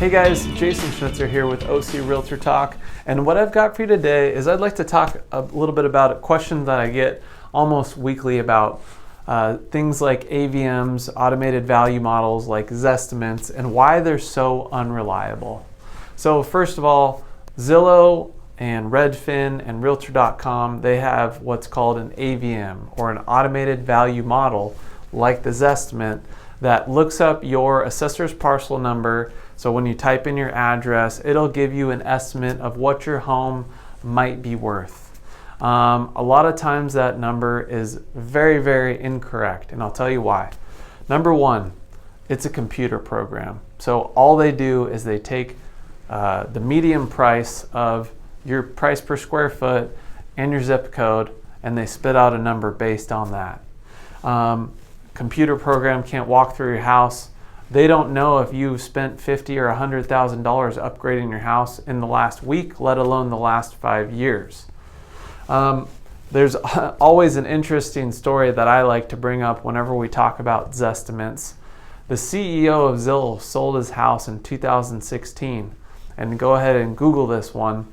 Hey guys, Jason Schnitzer here with O.C Realtor Talk, and what I've got for you today is I'd like to talk a little bit about a question that I get almost weekly about things like AVMs, automated value models like Zestimates, and why they're so unreliable. So first of all, Zillow and Redfin and Realtor.com, they have what's called an AVM, or an automated value model like the Zestimate, that looks up your assessor's parcel number. So when you type in your address, it'll give you an estimate of what your home might be worth. A lot of times that number is very, very incorrect, and I'll tell you why. Number one, it's a computer program. So all they do is they take the median price of your price per square foot and your zip code, and they spit out a number based on that. Computer program can't walk through your house. They don't know if you've spent $50,000 or $100,000 upgrading your house in the last week, let alone the last 5 years. There's always an interesting story that I like to bring up whenever we talk about Zestimates. The CEO of Zillow sold his house in 2016, and go ahead and Google this one,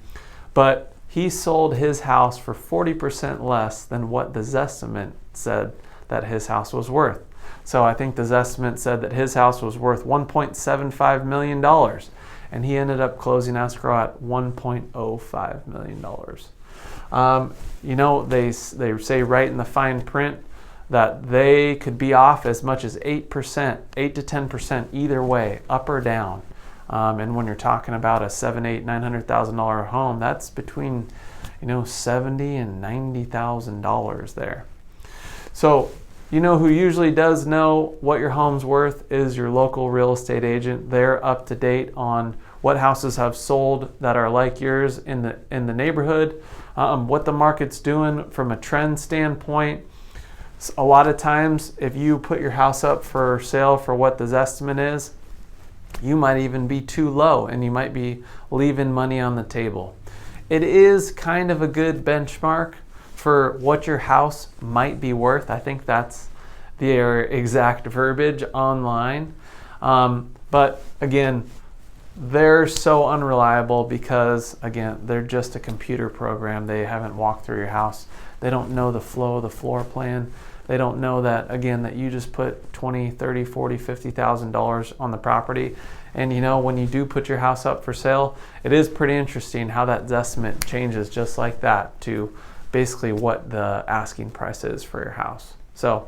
but he sold his house for 40% less than what the Zestimate said that his house was worth. So I think the Zestimate said that his house was worth $1.75 million, and he ended up closing escrow at $1.05 million. You know, they say right in the fine print that they could be off as much as 8%, 8 to 10% either way, up or down. And when you're talking about a $700,000, $800,000, $900,000 home, that's between $70,000 and $90,000 there. So you know who usually does know what your home's worth is your local real estate agent. They're up to date on what houses have sold that are like yours in the neighborhood, what the market's doing from a trend standpoint. A lot of times, if you put your house up for sale for what the Zestimate is, you might even be too low, and you might be leaving money on the table. It is kind of a good benchmark for what your house might be worth. I think that's their exact verbiage online. But again, they're so unreliable because, again, they're just a computer program. They haven't walked through your house. They don't know the flow of the floor plan. They don't know that, again, that you just put $20,000, $30,000, $40,000, $50,000 on the property. And when you do put your house up for sale, it is pretty interesting how that Zestimate changes just like that to basically what the asking price is for your house. So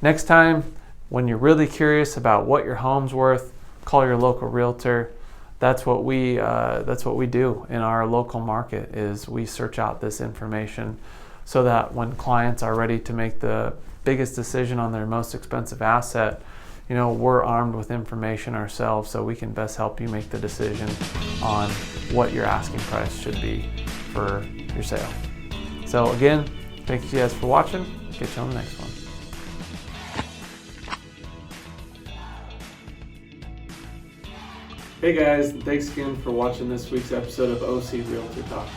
next time when you're really curious about what your home's worth, call your local realtor. That's what we do in our local market, is we search out this information so that when clients are ready to make the biggest decision on their most expensive asset, we're armed with information ourselves, so we can best help you make the decision on what your asking price should be for your sale. So again, thank you guys for watching. Get you on the next one. Hey guys, thanks again for watching this week's episode of O.C Realtor Talk.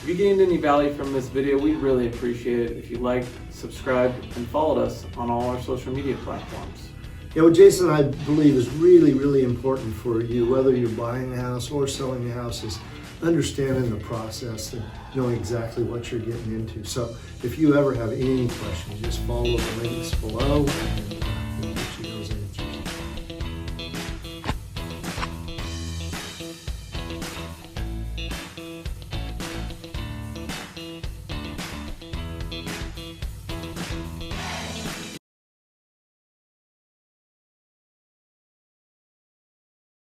If you gained any value from this video, we'd really appreciate it if you liked, subscribed, and followed us on all our social media platforms. What Jason and I believe is really, really important for you, whether you're buying a house or selling a house, is understanding the process and knowing exactly what you're getting into. So if you ever have any questions, just follow the links below